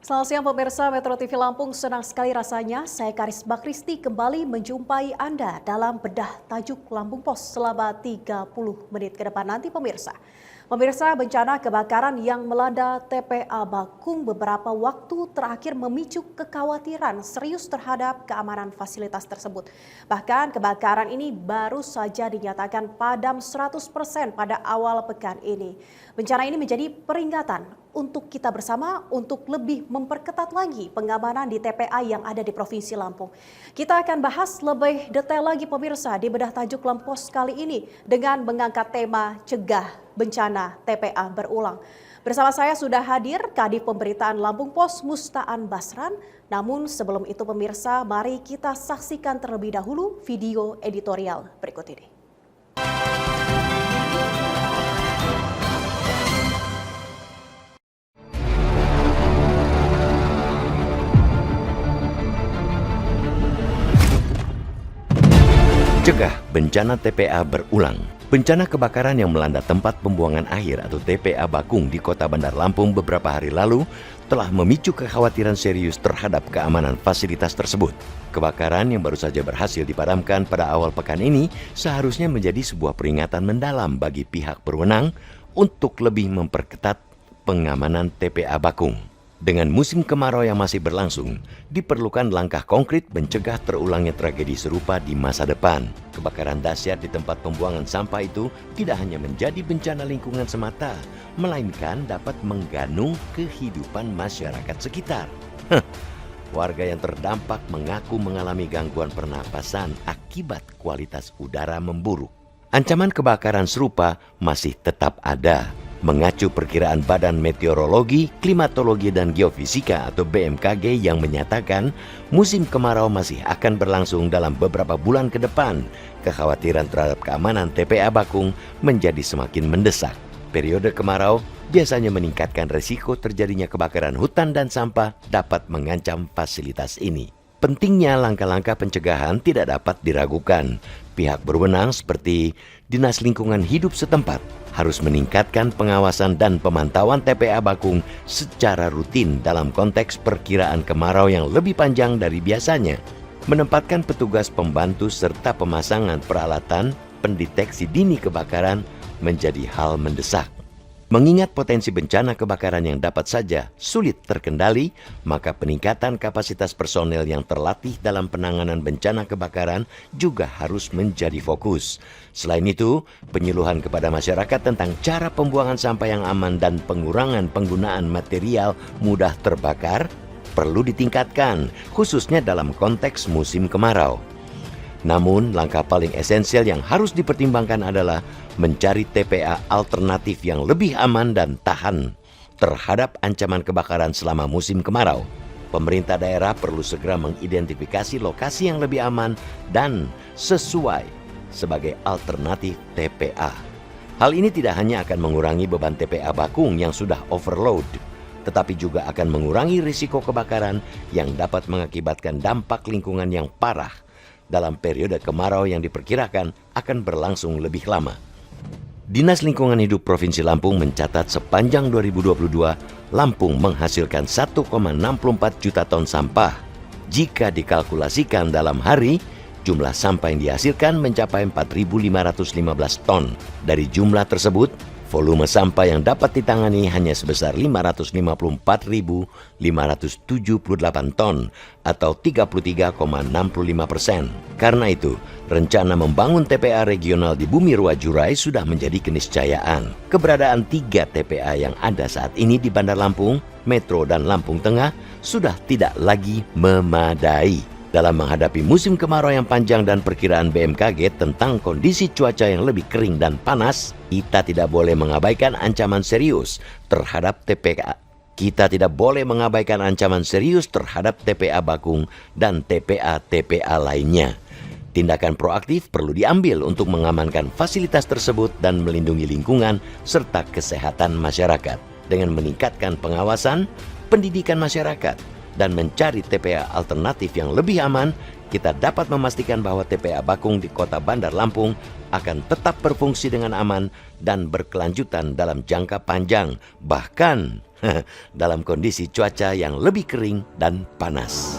Selamat siang pemirsa Metro TV Lampung, senang sekali rasanya saya Karisma Kristi kembali menjumpai Anda dalam bedah tajuk Lampung Pos selama 30 menit ke depan nanti pemirsa. Pemirsa, bencana kebakaran yang melanda TPA Bakung beberapa waktu terakhir memicu kekhawatiran serius terhadap keamanan fasilitas tersebut. Bahkan kebakaran ini baru saja dinyatakan padam 100% pada awal pekan ini. Bencana ini menjadi peringatan untuk kita bersama untuk lebih memperketat lagi pengamanan di TPA yang ada di Provinsi Lampung. Kita akan bahas lebih detail lagi pemirsa di bedah tajuk Lampung Pos kali ini dengan mengangkat tema cegah bencana TPA berulang. Bersama saya sudah hadir Kadif Pemberitaan Lampung Pos Mustaan Basran. Namun sebelum itu pemirsa, mari kita saksikan terlebih dahulu video editorial berikut ini. Cegah bencana TPA berulang. Bencana kebakaran yang melanda tempat pembuangan akhir atau TPA Bakung di Kota Bandar Lampung beberapa hari lalu telah memicu kekhawatiran serius terhadap keamanan fasilitas tersebut. Kebakaran yang baru saja berhasil dipadamkan pada awal pekan ini seharusnya menjadi sebuah peringatan mendalam bagi pihak berwenang untuk lebih memperketat pengamanan TPA Bakung. Dengan musim kemarau yang masih berlangsung, diperlukan langkah konkret mencegah terulangnya tragedi serupa di masa depan. Kebakaran dahsyat di tempat pembuangan sampah itu tidak hanya menjadi bencana lingkungan semata, melainkan dapat mengganggu kehidupan masyarakat sekitar. Warga yang terdampak mengaku mengalami gangguan pernapasan akibat kualitas udara memburuk. Ancaman kebakaran serupa masih tetap ada. Mengacu perkiraan Badan Meteorologi, Klimatologi dan Geofisika atau BMKG yang menyatakan musim kemarau masih akan berlangsung dalam beberapa bulan ke depan, kekhawatiran terhadap keamanan TPA Bakung menjadi semakin mendesak. Periode kemarau biasanya meningkatkan risiko terjadinya kebakaran hutan dan sampah dapat mengancam fasilitas ini. Pentingnya langkah-langkah pencegahan tidak dapat diragukan. Pihak berwenang seperti Dinas Lingkungan Hidup setempat harus meningkatkan pengawasan dan pemantauan TPA Bakung secara rutin dalam konteks perkiraan kemarau yang lebih panjang dari biasanya. Menempatkan petugas pembantu serta pemasangan peralatan pendeteksi dini kebakaran menjadi hal mendesak. Mengingat potensi bencana kebakaran yang dapat saja sulit terkendali, maka peningkatan kapasitas personel yang terlatih dalam penanganan bencana kebakaran juga harus menjadi fokus. Selain itu, penyuluhan kepada masyarakat tentang cara pembuangan sampah yang aman dan pengurangan penggunaan material mudah terbakar perlu ditingkatkan, khususnya dalam konteks musim kemarau. Namun, langkah paling esensial yang harus dipertimbangkan adalah mencari TPA alternatif yang lebih aman dan tahan terhadap ancaman kebakaran selama musim kemarau. Pemerintah daerah perlu segera mengidentifikasi lokasi yang lebih aman dan sesuai sebagai alternatif TPA. Hal ini tidak hanya akan mengurangi beban TPA Bakung yang sudah overload, tetapi juga akan mengurangi risiko kebakaran yang dapat mengakibatkan dampak lingkungan yang parah dalam periode kemarau yang diperkirakan akan berlangsung lebih lama. Dinas Lingkungan Hidup Provinsi Lampung mencatat sepanjang 2022, Lampung menghasilkan 1,64 juta ton sampah. Jika dikalkulasikan dalam hari, jumlah sampah yang dihasilkan mencapai 4.515 ton. Dari jumlah tersebut, volume sampah yang dapat ditangani hanya sebesar 554.578 ton atau 33,65%. Karena itu, rencana membangun TPA regional di Bumi Rua Jurai sudah menjadi keniscayaan. Keberadaan 3 TPA yang ada saat ini di Bandar Lampung, Metro dan Lampung Tengah sudah tidak lagi memadai. Dalam menghadapi musim kemarau yang panjang dan perkiraan BMKG tentang kondisi cuaca yang lebih kering dan panas, kita tidak boleh mengabaikan ancaman serius terhadap TPA. Kita tidak boleh mengabaikan ancaman serius terhadap TPA Bakung dan TPA-TPA lainnya. Tindakan proaktif perlu diambil untuk mengamankan fasilitas tersebut dan melindungi lingkungan serta kesehatan masyarakat dengan meningkatkan pengawasan, pendidikan masyarakat, dan mencari TPA alternatif yang lebih aman, kita dapat memastikan bahwa TPA Bakung di Kota Bandar Lampung akan tetap berfungsi dengan aman dan berkelanjutan dalam jangka panjang, bahkan dalam kondisi cuaca yang lebih kering dan panas.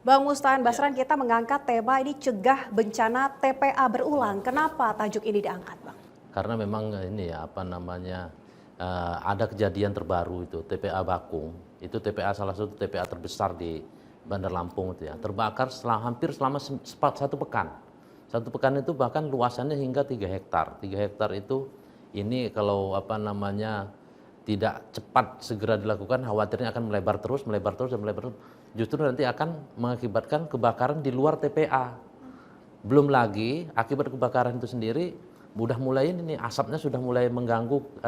Bang Mustahan Basran, kita mengangkat tema ini cegah bencana TPA berulang. Kenapa tajuk ini diangkat, Bang? Karena memang ini ya ada kejadian terbaru itu TPA Bakung. Itu TPA salah satu TPA terbesar di Bandar Lampung itu ya. Terbakar hampir selama 1 pekan. 1 pekan itu bahkan luasannya hingga 3 hektar. 3 hektar itu ini kalau tidak cepat segera dilakukan, khawatirnya akan melebar terus dan melebar terus. Justru nanti akan mengakibatkan kebakaran di luar TPA. Belum lagi akibat kebakaran itu sendiri udah mulai ini asapnya sudah mulai mengganggu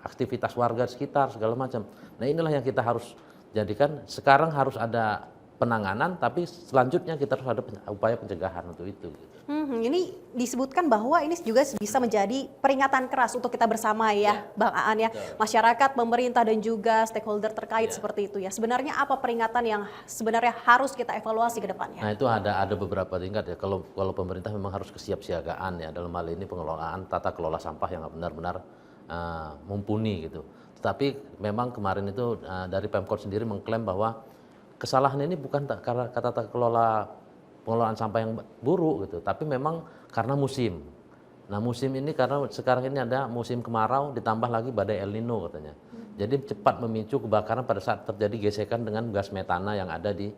aktivitas warga sekitar segala macam. Nah, inilah yang kita harus jadikan, sekarang harus ada penanganan, tapi selanjutnya kita harus ada upaya pencegahan untuk itu. Ini disebutkan bahwa ini juga bisa menjadi peringatan keras untuk kita bersama ya, Bang Aan ya. Masyarakat, pemerintah dan juga stakeholder terkait seperti itu ya. Sebenarnya apa peringatan yang sebenarnya harus kita evaluasi ke depannya? Nah, itu ada beberapa tingkat ya. Kalau pemerintah memang harus kesiapsiagaan ya, dalam hal ini pengelolaan tata kelola sampah yang benar-benar mumpuni gitu. Tetapi memang kemarin itu dari Pemkot sendiri mengklaim bahwa kesalahan ini bukan karena tata pengelolaan sampah yang buruk gitu, tapi memang karena musim. Nah, musim ini karena sekarang ini ada musim kemarau ditambah lagi badai El Nino katanya. Jadi cepat memicu kebakaran pada saat terjadi gesekan dengan gas metana yang ada di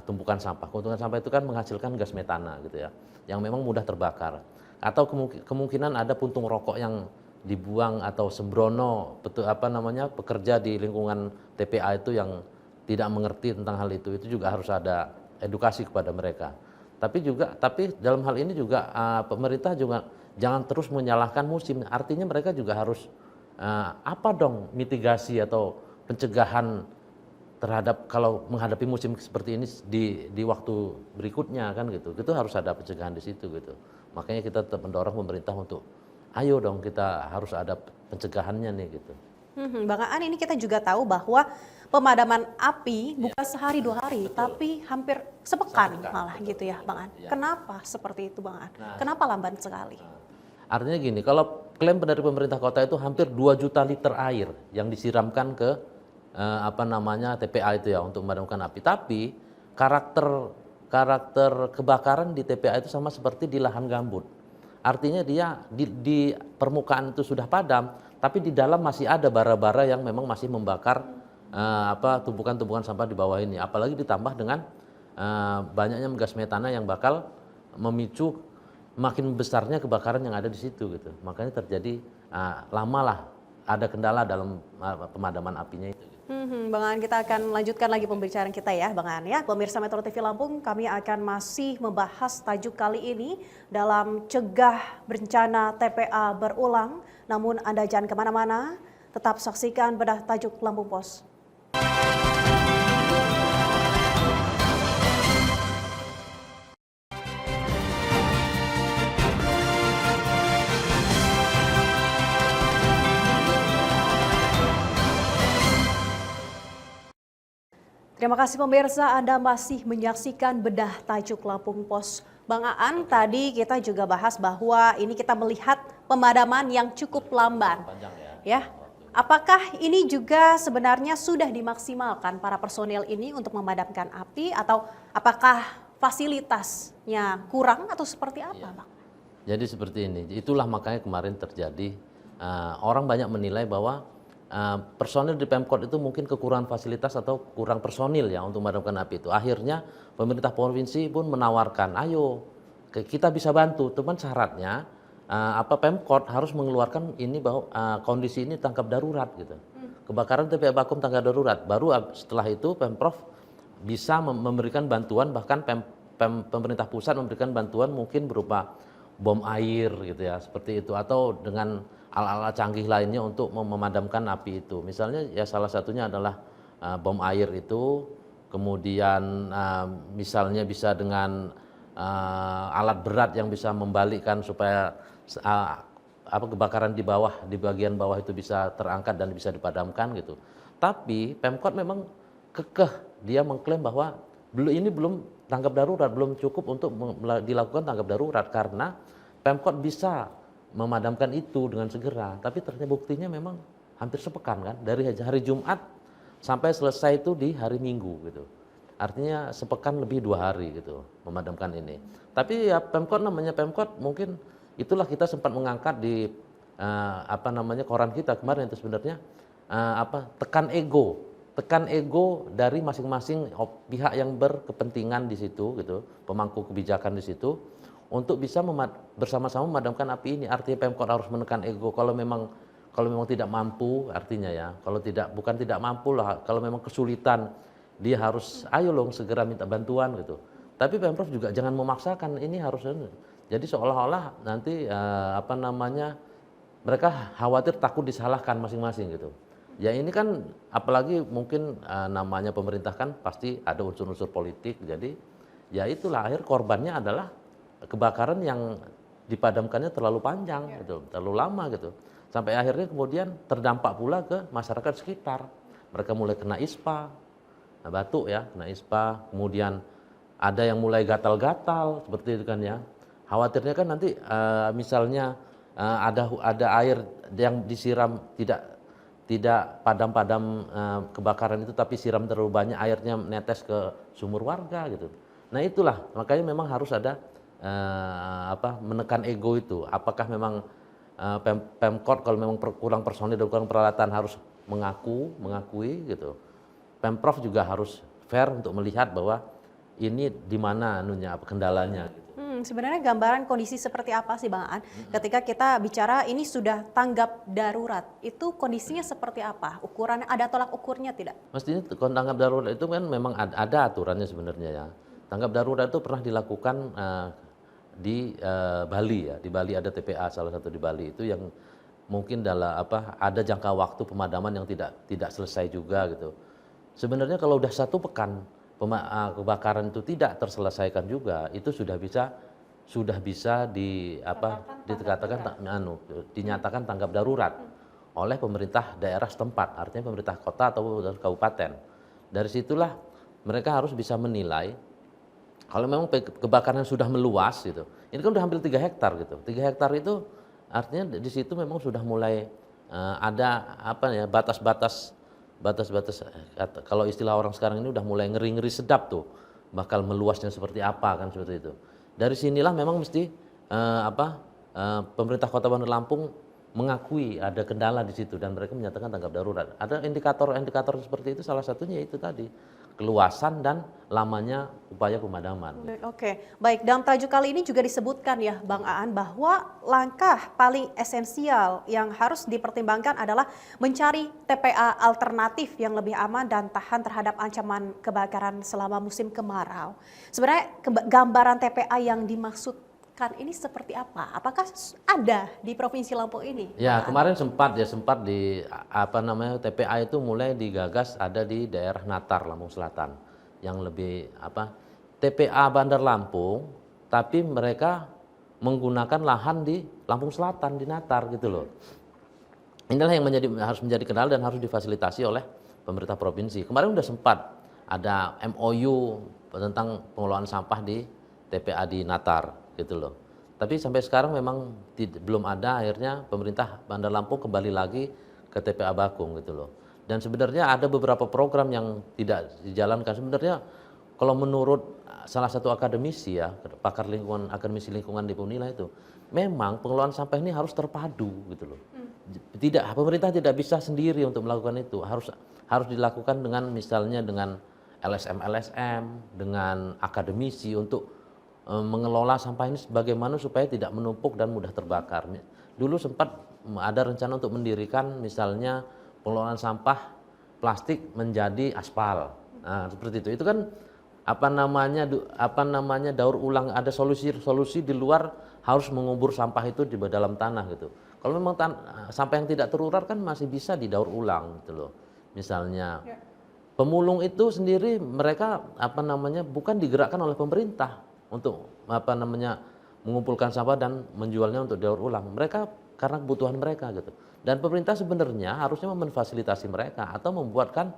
tumpukan sampah. Tumpukan sampah itu kan menghasilkan gas metana gitu ya, yang memang mudah terbakar. Atau kemungkinan ada puntung rokok yang dibuang atau sembrono pekerja di lingkungan TPA itu yang tidak mengerti tentang hal itu juga harus ada edukasi kepada mereka. Tapi dalam hal ini juga pemerintah juga jangan terus menyalahkan musim. Artinya mereka juga harus mitigasi atau pencegahan terhadap kalau menghadapi musim seperti ini di waktu berikutnya kan gitu. Itu harus ada pencegahan di situ gitu. Makanya kita tetap mendorong pemerintah untuk ayo dong kita harus ada pencegahannya nih gitu. Bang Aan, ini kita juga tahu bahwa pemadaman api bukan sehari 2 hari, tapi hampir sepekan malah gitu ya, Bang Aan. Kenapa seperti itu, Bang Aan? Kenapa lamban sekali? Artinya gini, kalau klaim dari pemerintah kota itu hampir 2 juta liter air yang disiramkan ke TPA itu ya untuk memadamkan api. Tapi karakter kebakaran di TPA itu sama seperti di lahan gambut. Artinya dia di permukaan itu sudah padam, tapi di dalam masih ada bara-bara yang memang masih membakar tumpukan-tumpukan sampah di bawah ini. Apalagi ditambah dengan banyaknya gas metana yang bakal memicu makin besarnya kebakaran yang ada di situ gitu. Makanya terjadi lamalah ada kendala dalam pemadaman apinya itu. Bang Aan, kita akan lanjutkan lagi pembicaraan kita ya, Bang Aan ya. Pemirsa Metro TV Lampung, kami akan masih membahas tajuk kali ini dalam cegah bencana TPA berulang. Namun Anda jangan kemana-mana, tetap saksikan bedah tajuk Lampung Pos. Terima kasih pemirsa, Anda masih menyaksikan bedah tajuk Lampung Pos. Bang Aan, tadi kita juga bahas bahwa ini kita melihat pemadaman yang cukup lamban. Ya, apakah ini juga sebenarnya sudah dimaksimalkan para personel ini untuk memadamkan api, atau apakah fasilitasnya kurang atau seperti apa, Bang? Jadi seperti ini, itulah makanya kemarin terjadi orang banyak menilai bahwa personil di Pemkot itu mungkin kekurangan fasilitas atau kurang personil ya untuk memadamkan api itu. Akhirnya pemerintah provinsi pun menawarkan, ayo kita bisa bantu, teman syaratnya Pemkot harus mengeluarkan ini bahwa kondisi ini tanggap darurat gitu. Kebakaran TPA Bakung tanggap darurat. Baru setelah itu Pemprov bisa memberikan bantuan, bahkan pemerintah pusat memberikan bantuan mungkin berupa bom air gitu ya, seperti itu, atau dengan alat-alat canggih lainnya untuk memadamkan api itu. Misalnya ya salah satunya adalah bom air itu, kemudian misalnya bisa dengan alat berat yang bisa membalikkan supaya apa kebakaran di bawah, di bagian bawah itu bisa terangkat dan bisa dipadamkan gitu. Tapi Pemkot memang kekeh, dia mengklaim bahwa ini belum tanggap darurat, belum cukup untuk dilakukan tanggap darurat karena Pemkot bisa memadamkan itu dengan segera. Tapi ternyata buktinya memang hampir sepekan kan, dari hari Jumat sampai selesai itu di hari Minggu gitu. Artinya sepekan lebih 2 hari gitu memadamkan ini. Tapi ya Pemkot namanya Pemkot, mungkin itulah kita sempat mengangkat di apa namanya koran kita kemarin itu sebenarnya tekan ego dari masing-masing pihak yang berkepentingan di situ gitu, pemangku kebijakan di situ untuk bisa bersama-sama memadamkan api ini. Artinya Pemkot harus menekan ego kalau memang tidak mampu, artinya ya, kalau bukan tidak mampu lah, kalau memang kesulitan dia harus ayo loh segera minta bantuan gitu. Tapi Pemprov juga jangan memaksakan, ini harus, jadi seolah-olah nanti apa namanya mereka khawatir takut disalahkan masing-masing gitu. Ya ini kan apalagi mungkin namanya pemerintah kan pasti ada unsur-unsur politik, jadi ya itulah akhir korbannya adalah kebakaran yang dipadamkannya terlalu panjang gitu, terlalu lama gitu. Sampai akhirnya kemudian terdampak pula ke masyarakat sekitar. Mereka mulai kena ispa, batuk ya, kena ispa, kemudian ada yang mulai gatal-gatal seperti itu kan ya. Khawatirnya kan nanti misalnya ada air yang disiram tidak padam-padam kebakaran itu, tapi siram terlalu banyak, airnya netes ke sumur warga gitu. Nah itulah makanya memang harus ada menekan ego itu. Apakah memang Pemkot kalau memang kurang personil dan kurang peralatan harus mengakui gitu. Pemprov juga harus fair untuk melihat bahwa ini di mana kendalanya gitu. Sebenarnya gambaran kondisi seperti apa sih Bang Aan ketika kita bicara ini sudah tanggap darurat, itu kondisinya seperti apa? Ukurannya ada tolak ukurnya tidak? Mestinya tanggap darurat itu kan memang ada aturannya sebenarnya ya. Tanggap darurat itu pernah dilakukan di Bali ya. Di Bali ada TPA salah satu di Bali itu yang mungkin ada jangka waktu pemadaman yang tidak selesai juga gitu. Sebenarnya kalau udah 1 pekan kebakaran itu tidak terselesaikan juga, itu sudah bisa dinyatakan tanggap darurat oleh pemerintah daerah setempat, artinya pemerintah kota atau kabupaten. Dari situlah mereka harus bisa menilai kalau memang kebakaran sudah meluas gitu. Ini kan udah hampir 3 hektar gitu. 3 hektar itu artinya di situ memang sudah mulai ada batas-batas kalau istilah orang sekarang ini udah mulai ngeri-ngeri sedap tuh, bakal meluasnya seperti apa kan seperti itu. Dari sinilah memang mesti pemerintah Kota Bandar Lampung mengakui ada kendala di situ dan mereka menyatakan tanggap darurat. Ada indikator-indikator seperti itu, salah satunya itu tadi keluasan dan lamanya upaya pemadaman. Oke, baik. Dalam tajuk kali ini juga disebutkan ya Bang Aan bahwa langkah paling esensial yang harus dipertimbangkan adalah mencari TPA alternatif yang lebih aman dan tahan terhadap ancaman kebakaran selama musim kemarau. Sebenarnya gambaran TPA yang dimaksudkan ini seperti apa? Apakah ada di Provinsi Lampung ini? Ya, kemarin sempat di TPA itu mulai digagas ada di daerah Natar, Lampung Selatan. Yang lebih TPA Bandar Lampung, tapi mereka menggunakan lahan di Lampung Selatan di Natar gitu loh. Inilah yang harus menjadi kendala dan harus difasilitasi oleh pemerintah provinsi. Kemarin sudah sempat ada MOU tentang pengelolaan sampah di TPA di Natar gitu loh. Tapi sampai sekarang memang belum ada, akhirnya pemerintah Bandar Lampung kembali lagi ke TPA Bakung gitu loh. Dan sebenarnya ada beberapa program yang tidak dijalankan. Sebenarnya kalau menurut salah satu akademisi ya, pakar lingkungan, akademisi lingkungan di Unila itu, memang pengelolaan sampah ini harus terpadu gitu loh. Pemerintah tidak bisa sendiri untuk melakukan itu. Harus dilakukan dengan misalnya dengan LSM, dengan akademisi untuk mengelola sampah ini bagaimana supaya tidak menumpuk dan mudah terbakar. Dulu sempat ada rencana untuk mendirikan misalnya pengelolaan sampah plastik menjadi aspal. Nah, seperti itu. Itu kan daur ulang, ada solusi di luar harus mengubur sampah itu di dalam tanah gitu. Kalau memang sampah yang tidak terurai kan masih bisa didaur ulang gitu loh. Misalnya pemulung itu sendiri mereka bukan digerakkan oleh pemerintah untuk mengumpulkan sampah dan menjualnya untuk daur ulang. Mereka karena kebutuhan mereka gitu. Dan pemerintah sebenarnya harusnya memfasilitasi mereka atau membuatkan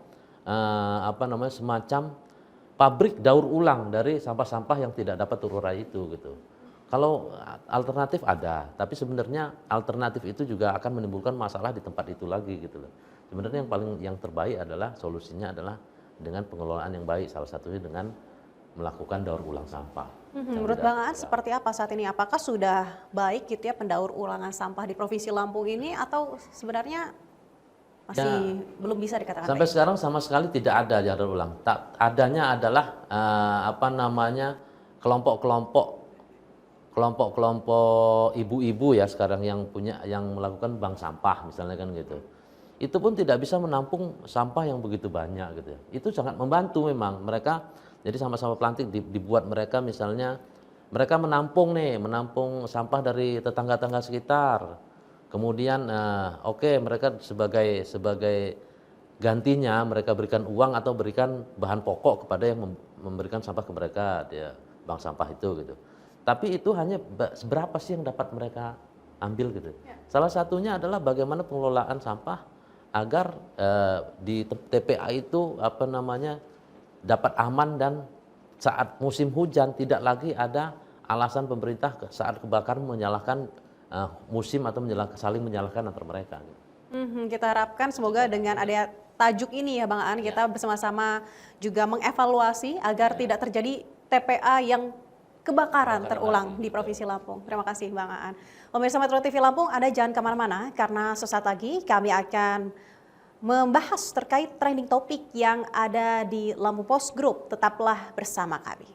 semacam pabrik daur ulang dari sampah-sampah yang tidak dapat terurai itu gitu. Kalau alternatif ada, tapi sebenarnya alternatif itu juga akan menimbulkan masalah di tempat itu lagi gitu loh. Sebenarnya yang terbaik adalah solusinya adalah dengan pengelolaan yang baik, salah satunya dengan melakukan daur ulang sampah. Menurut Bang Aan seperti apa saat ini? Apakah sudah baik gitu ya pendaur ulangan sampah di Provinsi Lampung ini atau sebenarnya masih belum bisa dikatakan sampai baik? sekarang sama sekali tidak ada daur ulang. Adanya adalah kelompok-kelompok ibu-ibu ya sekarang yang melakukan bank sampah misalnya kan gitu. Itu pun tidak bisa menampung sampah yang begitu banyak gitu ya. Itu sangat membantu memang mereka. Jadi sampah-sampah plastik dibuat mereka misalnya mereka menampung sampah dari tetangga-tetangga sekitar. Kemudian mereka sebagai gantinya mereka berikan uang atau berikan bahan pokok kepada yang memberikan sampah ke mereka dia bank sampah itu gitu. Tapi itu hanya seberapa sih yang dapat mereka ambil gitu. Salah satunya adalah bagaimana pengelolaan sampah agar di TPA itu dapat aman dan saat musim hujan tidak lagi ada alasan pemerintah saat kebakaran menyalahkan musim atau saling menyalahkan antar mereka. Gitu. Kita harapkan semoga dengan ada tajuk ini ya Bang Aan kita bersama-sama juga mengevaluasi agar tidak terjadi TPA yang kebakaran terulang di Provinsi Lampung. Terima kasih Bang Aan. Pemirsa Metro TV Lampung, Anda jangan kemana-mana karena sesaat lagi kami akan membahas terkait trending topik yang ada di Lampung Post Group. Tetaplah bersama kami.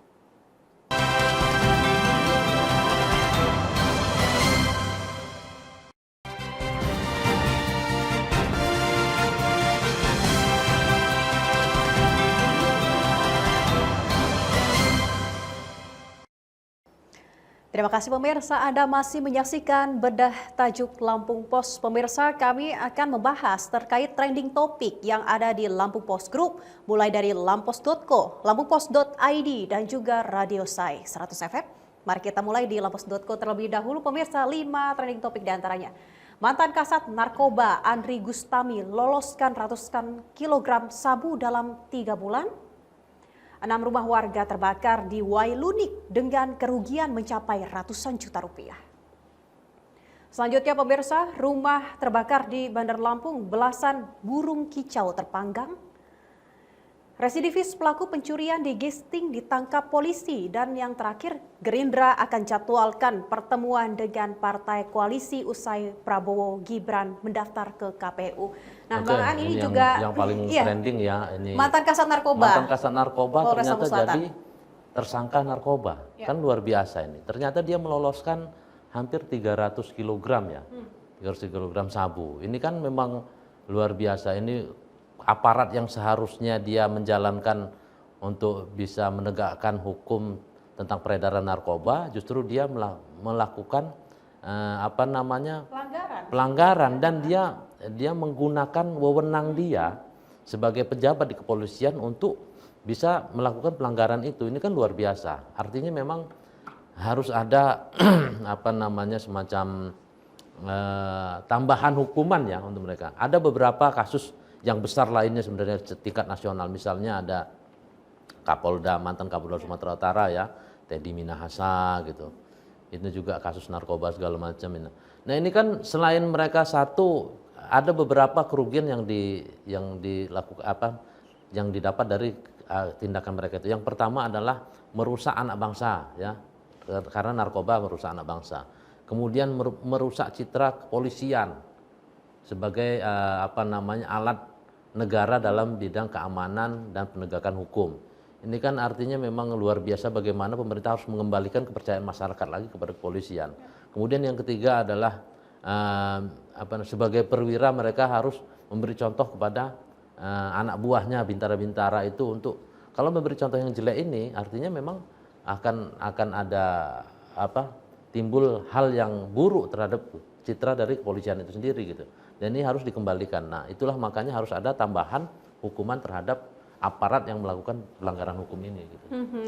Terima kasih pemirsa, Anda masih menyaksikan Bedah Tajuk Lampung Post. Pemirsa, kami akan membahas terkait trending topik yang ada di Lampung Post Group, mulai dari lampos.co, lampungpost.id, dan juga Radio Sai 100 FM. Mari kita mulai di lampos.co terlebih dahulu, pemirsa, 5 trending topik diantaranya. Mantan kasat narkoba Andri Gustami loloskan ratusan kilogram sabu dalam 3 bulan. 6 rumah warga terbakar di Wailunik dengan kerugian mencapai ratusan juta rupiah. Selanjutnya pemirsa, rumah terbakar di Bandar Lampung, belasan burung kicau terpanggang. Residivis pelaku pencurian di Gisting ditangkap polisi. Dan yang terakhir, Gerindra akan jadwalkan pertemuan dengan partai koalisi usai Prabowo Gibran mendaftar ke KPU. Nah, Bang Aan ini juga yang paling trending ya ini. Mantan kasat narkoba. Mantan kasat narkoba ternyata jadi tersangka narkoba. Ya. Kan luar biasa ini. Ternyata dia meloloskan hampir 300 kg ya. 300 kg sabu. Ini kan memang luar biasa. Ini aparat yang seharusnya dia menjalankan untuk bisa menegakkan hukum tentang peredaran narkoba, justru dia melakukan pelanggaran dan dia menggunakan wewenang dia sebagai pejabat di kepolisian untuk bisa melakukan pelanggaran itu. Ini kan luar biasa. Artinya memang harus ada semacam tambahan hukuman ya untuk mereka. Ada beberapa kasus yang besar lainnya sebenarnya tingkat nasional, misalnya ada mantan Kapolda Sumatera Utara ya, Teddy Minahasa gitu. Itu juga kasus narkoba segala macam ini. Nah ini kan selain mereka ada beberapa kerugian yang didapat dari tindakan mereka itu. Yang pertama adalah merusak anak bangsa ya, karena narkoba merusak anak bangsa. Kemudian merusak citra kepolisian sebagai alat negara dalam bidang keamanan dan penegakan hukum. Ini kan artinya memang luar biasa bagaimana pemerintah harus mengembalikan kepercayaan masyarakat lagi kepada kepolisian. Kemudian yang ketiga adalah sebagai perwira mereka harus memberi contoh kepada anak buahnya, bintara-bintara itu untuk kalau memberi contoh yang jelek ini artinya memang akan ada timbul hal yang buruk terhadap citra dari kepolisian itu sendiri gitu. Dan ini harus dikembalikan. Nah, itulah makanya harus ada tambahan hukuman terhadap aparat yang melakukan pelanggaran hukum ini gitu.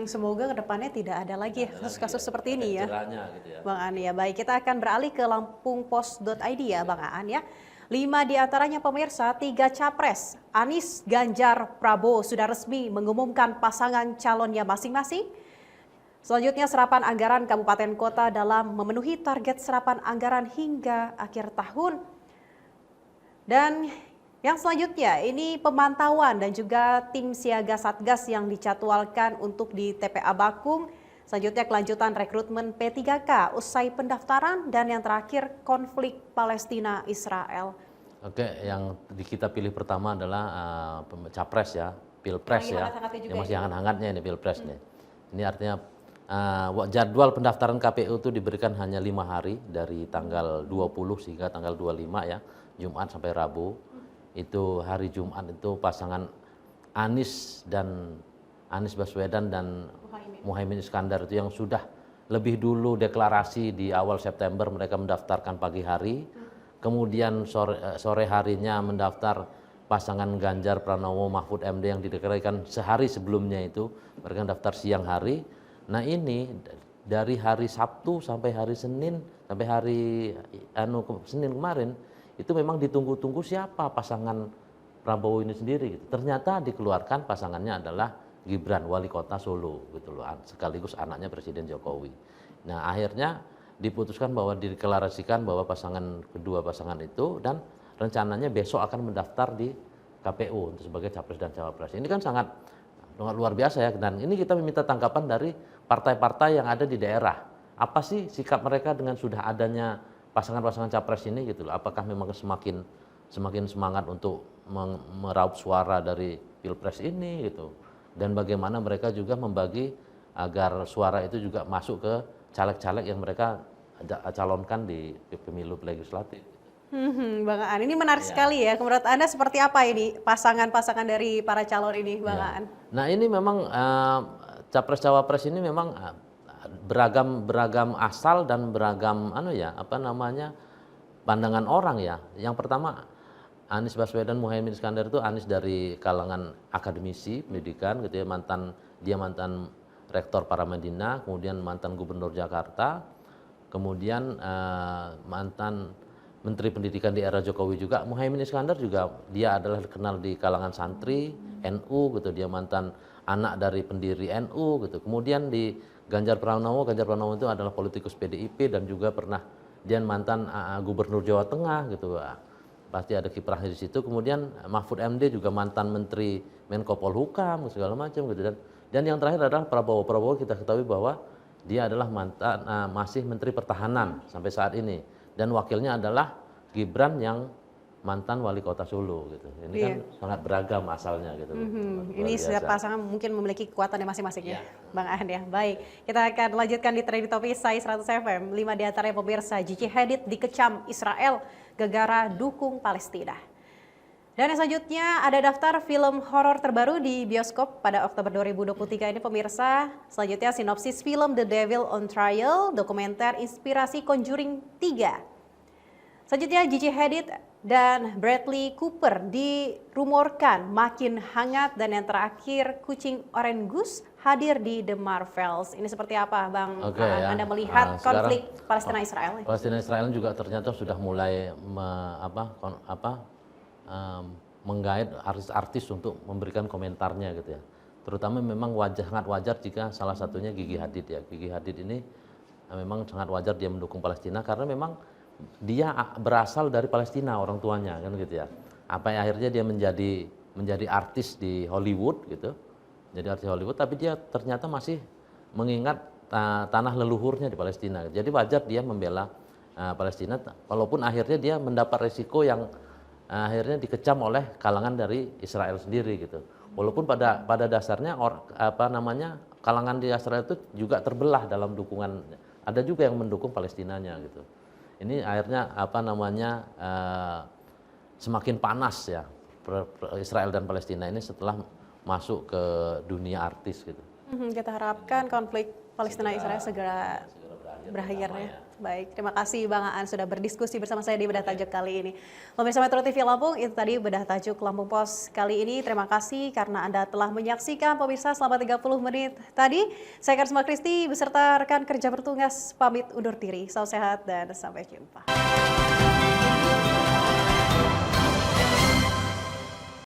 Semoga kedepannya tidak ada lagi kasus-kasus seperti ini ya. Jerahnya gitu ya. Bang Aan ya, baik kita akan beralih ke lampungpos.id ya Bang Aan ya. 5 diantaranya pemirsa, 3 capres, Anies, Ganjar, Prabowo sudah resmi mengumumkan pasangan calonnya masing-masing. Selanjutnya serapan anggaran kabupaten kota dalam memenuhi target serapan anggaran hingga akhir tahun. Dan yang selanjutnya ini pemantauan dan juga tim siaga Satgas yang dijadwalkan untuk di TPA Bakung. Selanjutnya kelanjutan rekrutmen P3K usai pendaftaran dan yang terakhir konflik Palestina-Israel. Oke, yang kita pilih pertama adalah capres ya, pilpres ya, yang masih hangat-hangatnya ini pilpres nih. Ini artinya jadwal pendaftaran KPU itu diberikan hanya 5 hari dari tanggal 20 hingga tanggal 25 ya, Jumat sampai Rabu. Itu hari Jumat itu pasangan Anies Baswedan dan Muhaimin Iskandar itu yang sudah lebih dulu deklarasi di awal September, mereka mendaftarkan pagi hari. Kemudian sore harinya mendaftar pasangan Ganjar Pranowo Mahfud MD yang dideklarasikan sehari sebelumnya itu, mereka daftar siang hari. Nah ini dari hari Sabtu sampai hari Senin, sampai hari Senin kemarin, itu memang ditunggu-tunggu siapa pasangan Prabowo ini sendiri gitu. Ternyata dikeluarkan pasangannya adalah Gibran, wali kota Solo gitu loh, sekaligus anaknya Presiden Jokowi. Nah akhirnya diputuskan bahwa dideklarasikan bahwa kedua pasangan itu, dan rencananya besok akan mendaftar di KPU untuk sebagai capres dan cawapres. Ini kan sangat luar biasa ya, dan ini kita meminta tanggapan dari partai-partai yang ada di daerah. Apa sih sikap mereka dengan sudah adanya pasangan-pasangan capres ini gitu loh? Apakah memang semakin semangat untuk meraup suara dari pilpres ini gitu? Dan bagaimana mereka juga membagi agar suara itu juga masuk ke caleg-caleg yang mereka calonkan di pemilu legislatif. Bang Aan, ini menarik sekali ya. Menurut Anda seperti apa ini pasangan-pasangan dari para calon ini, Bang Aan? Nah ini memang capres-cawapres ini memang beragam asal dan beragam pandangan orang ya. Yang pertama Anies Baswedan Muhaimin Iskandar itu Anies dari kalangan akademisi pendidikan gitu ya, dia mantan rektor Paramadina, kemudian mantan gubernur Jakarta, kemudian mantan Menteri Pendidikan di era Jokowi juga. Muhaimin Iskandar juga dia adalah dikenal di kalangan santri NU gitu, dia mantan anak dari pendiri NU gitu. Kemudian di Ganjar Pranowo itu adalah politikus PDIP dan juga pernah dia mantan gubernur Jawa Tengah gitu. Pasti ada kiprahnya di situ. Kemudian Mahfud MD juga mantan Menteri Menko Polhukam segala macam gitu. Dan yang terakhir adalah Prabowo kita ketahui bahwa dia adalah mantan masih Menteri Pertahanan sampai saat ini, dan wakilnya adalah Gibran yang mantan wali kota Solo gitu. Ini kan sangat beragam asalnya gitu. Ini setiap pasangan mungkin memiliki kekuatannya masing-masing ya, Bang Aan ya. Baik, kita akan lanjutkan di Trending Topic SAI 100 FM. 5 diantaranya pemirsa, Gigi Hadid dikecam Israel gegara dukung Palestina. Dan yang selanjutnya ada daftar film horor terbaru di bioskop pada Oktober 2023 ini pemirsa. Selanjutnya sinopsis film The Devil on Trial, dokumenter inspirasi Conjuring 3. Selanjutnya Gigi Hadid dan Bradley Cooper dirumorkan makin hangat, dan yang terakhir kucing Orange Goose hadir di The Marvels. Ini seperti apa Bang Anda melihat konflik Palestina-Israel? Palestina-Israel juga ternyata sudah mulai menggait artis-artis untuk memberikan komentarnya gitu ya. Terutama memang sangat wajar jika salah satunya Gigi Hadid ya. Gigi Hadid ini memang sangat wajar dia mendukung Palestina karena memang dia berasal dari Palestina orang tuanya kan gitu ya. Apa yang akhirnya dia menjadi artis di Hollywood gitu. Jadi artis Hollywood, tapi dia ternyata masih mengingat tanah leluhurnya di Palestina. Jadi wajar dia membela Palestina walaupun akhirnya dia mendapat resiko yang akhirnya dikecam oleh kalangan dari Israel sendiri gitu. Walaupun pada dasarnya kalangan di Israel itu juga terbelah dalam dukungan. Ada juga yang mendukung Palestinanya gitu. Ini akhirnya semakin panas ya Israel dan Palestina ini setelah masuk ke dunia artis gitu. Kita harapkan konflik Palestina Israel segera berakhir ya. Baik, terima kasih Bang Aan sudah berdiskusi bersama saya di Bedah Tajuk kali ini. Pemirsa Metro TV Lampung, itu tadi Bedah Tajuk Lampung Pos kali ini. Terima kasih karena Anda telah menyaksikan pemirsa selama 30 menit tadi. Saya Karisma Kristi beserta rekan kerja bertugas pamit undur diri. Salam sehat dan sampai jumpa.